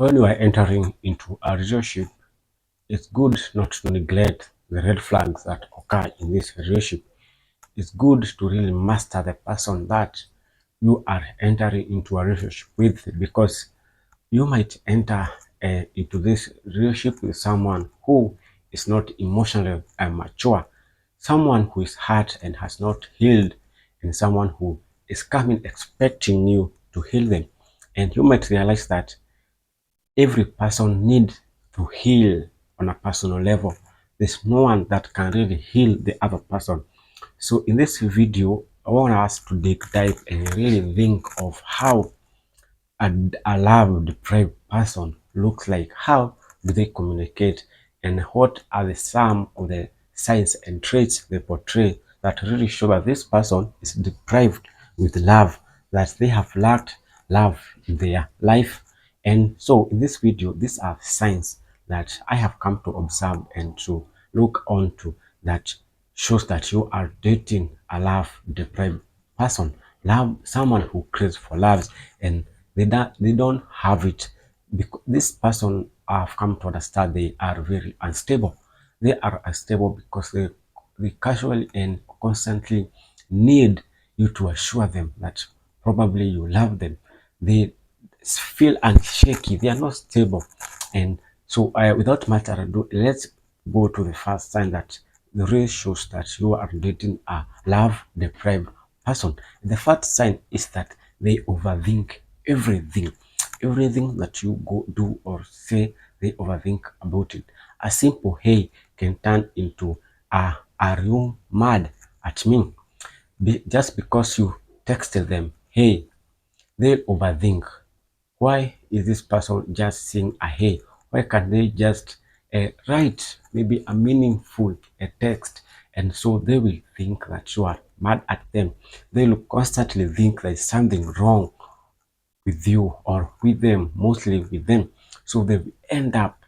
When you are entering into a relationship, it's good not to neglect the red flags that occur in this relationship. It's good to really master the person that you are entering into a relationship with, because you might enter into this relationship with someone who is not emotionally mature, someone who is hurt and has not healed, and someone who is coming expecting you to heal them. And you might realize that every person needs to heal on a personal level. There's no one that can really heal the other person. So in this video, I want us to dive and really think of how a, a love deprived person looks like. How do they communicate, and what are the some of the signs and traits they portray that really show that this person is deprived with love, that they have lacked love in their life. And so in this video, these are signs that I have come to observe and to look on to, that shows that you are dating a love deprived person, love someone who craves for love, and they don't have it. Because this person, I've come to understand, they are very unstable. They are unstable because they casually and constantly need you to assure them that probably you love them. They feel unshaky. They are not stable. And so without much ado, let's go to the first sign that the really shows that you are dating a love deprived person. The first sign is that they overthink everything. Everything that you go do or say, they overthink about it. A simple hey can turn into are you mad at me? Just because you texted them hey, they'll overthink. Why is this person just saying a hey? Why can't they just write maybe a meaningful text? And so they will think that you are mad at them. They will constantly think there's something wrong with you or with them, mostly with them. So they will end up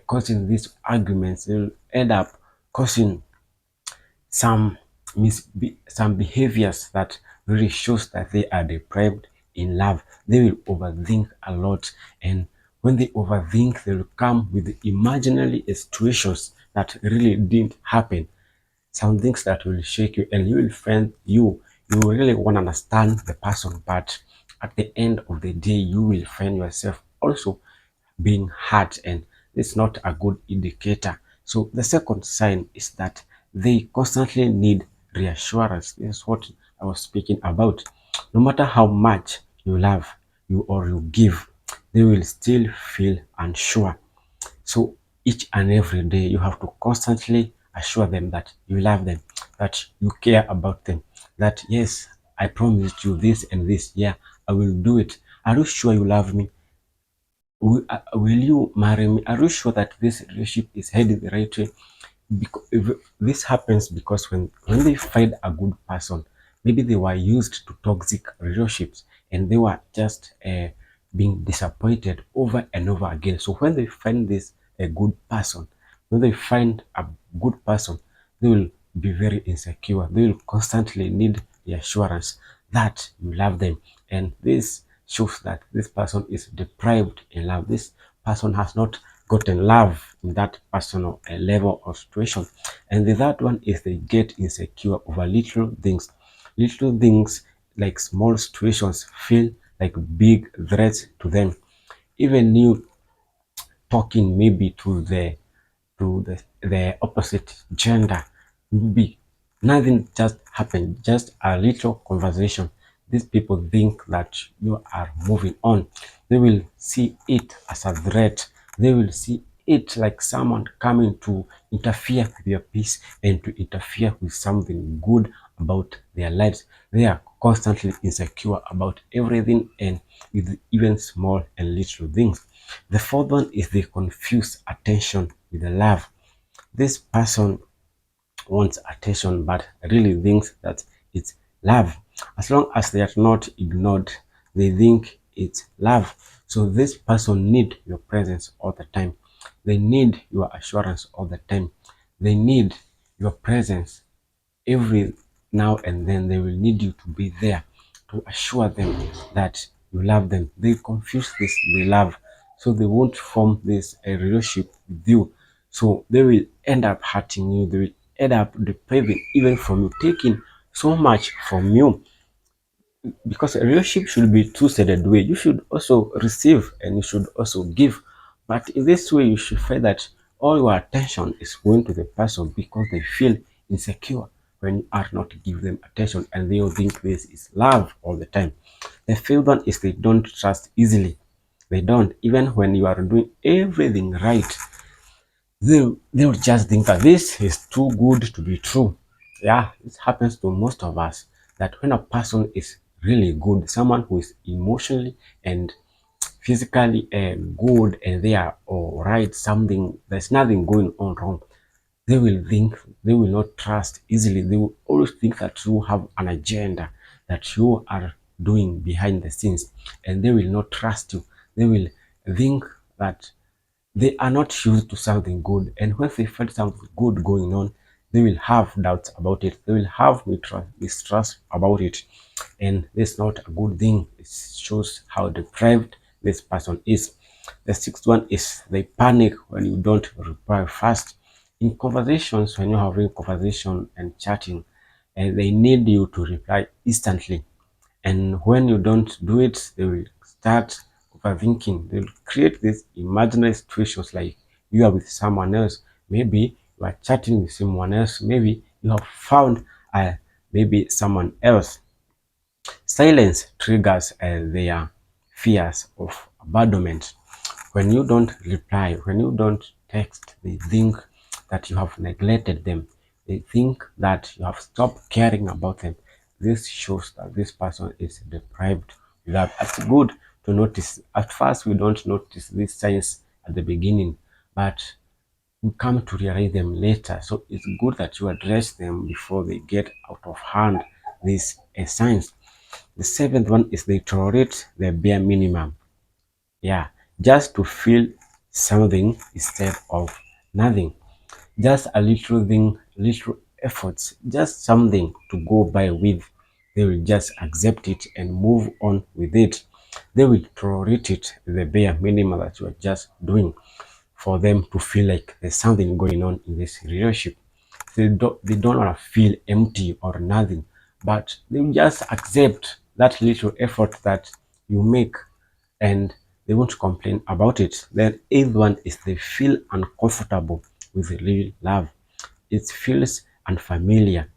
causing these arguments. They will end up causing some some behaviors that really shows that they are deprived in love. They will overthink a lot, and when they overthink, they will come with imaginary situations that really didn't happen, some things that will shake you, and you will find you will really want to understand the person, but at the end of the day you will find yourself also being hurt, and it's not a good indicator. So the second sign is that they constantly need reassurance. This is what I was speaking about. No matter how much you love you or you give, they will still feel unsure. So each and every day you have to constantly assure them that you love them, that you care about them, that yes, I promised you this and this, yeah, I will do it. Are you sure you love me? Will you marry me? Are you sure that this relationship is heading the right way? Because if this happens because when they find a good person, maybe they were used to toxic relationships and they were just being disappointed over and over again. So when they find this a good person, when they find a good person, they will be very insecure. They will constantly need the assurance that you love them, and this shows that this person is deprived in love. This person has not gotten love in that personal level or situation. And the third one is they get insecure over little things. Little things like small situations feel like big threats to them. Even you talking maybe to the opposite gender, maybe nothing just happened, just a little conversation, these people think that you are moving on. They will see it as a threat. They will see it like someone coming to interfere with your peace and to interfere with something good about their lives. They are constantly insecure about everything, and with even small and little things. The fourth one is they confuse attention with love. This person wants attention but really thinks that it's love. As long as they are not ignored, they think it's love. So this person need your presence all the time. They need your assurance all the time. They need your presence every now and then. They will need you to be there to assure them that you love them. They confuse this with love. so they won't form this relationship with you. So they will end up hurting you. They will end up depriving even from you, taking so much from you, because a relationship should be two-sided way. You should also receive and you should also give. But in this way, you should find that all your attention is going to the person because they feel insecure when you are not giving them attention, and they will think this is love all the time. The fifth one is they don't trust easily. They don't. Even when you are doing everything right, they'll just think that this is too good to be true. Yeah, it happens to most of us that when a person is really good, someone who is emotionally and physically good, and they are all right, something, there's nothing going on wrong, they will think, they will not trust easily. They will always think that you have an agenda that you are doing behind the scenes, and they will not trust you. They will think that they are not used to something good, and when they find something good going on, they will have doubts about it. They will have mistrust about it, and this is not a good thing. It shows how deprived this person is. The sixth one is they panic when you don't reply fast. In conversations, when you're having conversation and chatting, and they need you to reply instantly, and when you don't do it, they will start overthinking. They will create these imaginary situations like you are with someone else. Maybe you are chatting with someone else. Maybe you have found maybe someone else. Silence triggers their fears of abandonment. When you don't reply, when you don't text, they think that you have neglected them. They think that you have stopped caring about them. This shows that this person is deprived of love. It's good to notice. At first, we don't notice these signs at the beginning, but we come to realize them later. So it's good that you address them before they get out of hand. These signs. The seventh one is they tolerate the bare minimum. Yeah, just to feel something instead of nothing. Just a little thing, little efforts, just something to go by with. They will just accept it and move on with it. They will tolerate it, the bare minimum that you are just doing, for them to feel like there's something going on in this relationship. They don't want to feel empty or nothing, but they will just accept that little effort that you make, and they won't complain about it. Then eighth one is they feel uncomfortable with real love. It feels unfamiliar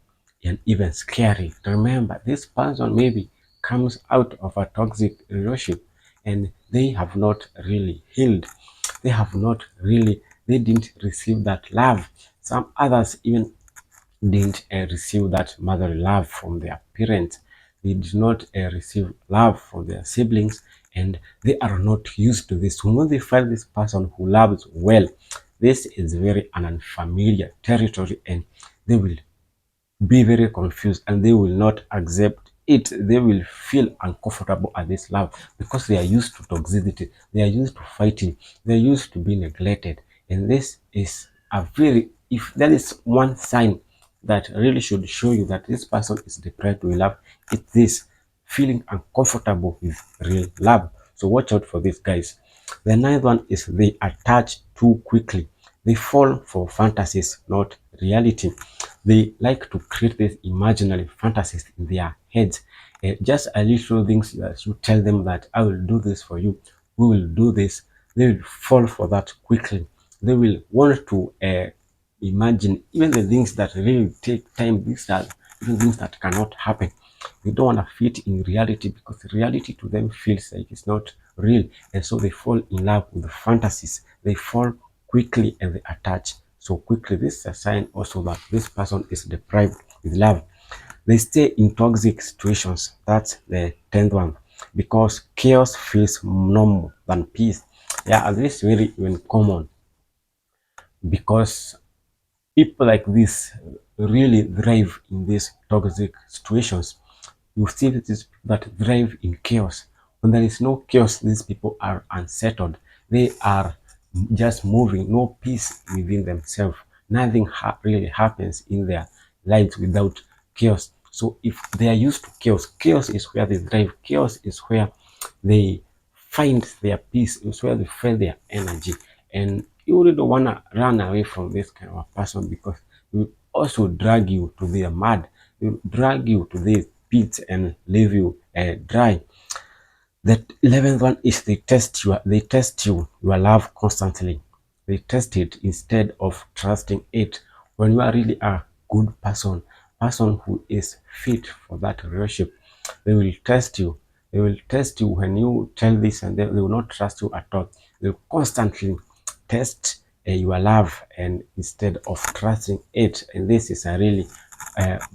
and even scary. Remember, this person maybe comes out of a toxic relationship, and they have not really healed. They have not really, they didn't receive that love. Some others even didn't receive that motherly love from their parents. They did not receive love from their siblings, and they are not used to this. When they find this person who loves well, this is very unfamiliar territory, and they will be very confused and they will not accept it. They will feel uncomfortable at this love because they are used to toxicity, they are used to fighting, they're used to being neglected. And this is a very, if there is one sign that really should show you that this person is deprived with love, it's this feeling uncomfortable with real love. So watch out for this, guys. The ninth one is they attach too quickly. They fall for fantasies, not reality. They like to create these imaginary fantasies in their heads. Just a little things that you tell them that I will do this for you, we will do this. They will fall for that quickly. They will want to imagine even the things that really take time. These are even things that cannot happen. They don't want to fit in reality because reality to them feels like it's not real, and so they fall in love with the fantasies. They fall quickly and they attach so quickly. This is a sign also that this person is deprived with love. They stay in toxic situations. That's the 10th one, because chaos feels normal than peace. Yeah, and this is very even common because people like this really thrive in these toxic situations. You see these people that thrive in chaos. When there is no chaos, these people are unsettled. They are just moving, no peace within themselves. Nothing really happens in their lives without chaos. So if they are used to chaos, chaos is where they thrive. Chaos is where they find their peace, it's where they find their energy. And you really don't want to run away from this kind of a person, because it will also drag you to the mud, it will drag you to the pit and leave you dry. The 11th one is they test your love constantly. They test it instead of trusting it. When you are really a good person who is fit for that relationship, they will test you. They will test you when you tell this, and they will not trust you at all. They will constantly test your love, and instead of trusting it. And this is a really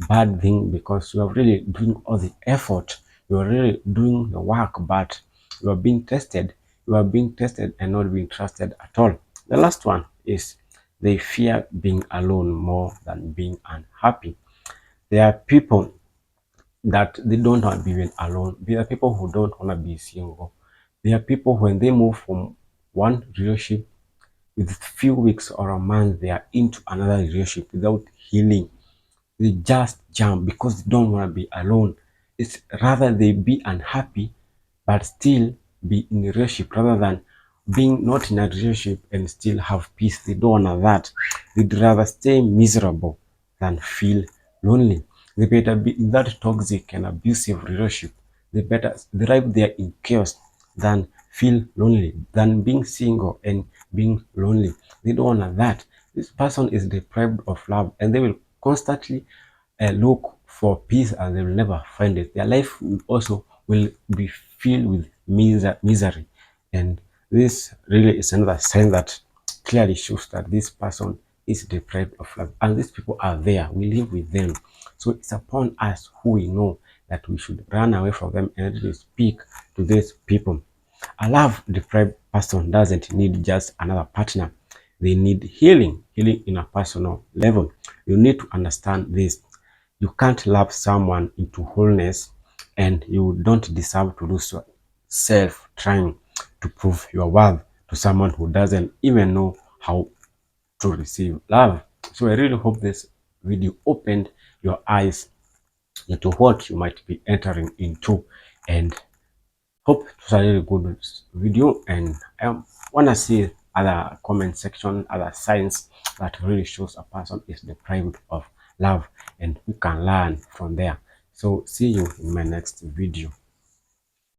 bad thing, because you are really doing all the effort, you are really doing the work, but you are being tested. You are being tested and not being trusted at all. The last one is they fear being alone more than being unhappy. There are people that they don't want to be even alone. There are people who don't want to be single. There are people, when they move from one relationship, with few weeks or a month, they are into another relationship without healing. They just jump because they don't want to be alone. It's rather they be unhappy but still be in a relationship, rather than being not in a relationship and still have peace. They don't want that. They'd rather stay miserable than feel lonely. They better be in that toxic and abusive relationship. They better thrive there in chaos than feel lonely, than being single and being lonely. They don't want that. This person is deprived of love, and they will constantly look for peace, and they will never find it. Their life will also will be filled with misery. And this really is another sign that clearly shows that this person is deprived of love. And these people are there. We live with them. So it's upon us who we know that we should run away from them and really speak to these people. A love deprived person doesn't need just another partner. They need healing, healing in a personal level. You need to understand this. You can't love someone into wholeness, and you don't deserve to lose yourself trying to prove your worth to someone who doesn't even know how to receive love. So I really hope this video opened your eyes into what you might be entering into, and hope it was a really good video. And I want to see other comment section, other signs that really shows a person is deprived of love, and we can learn from there. So see you in my next video.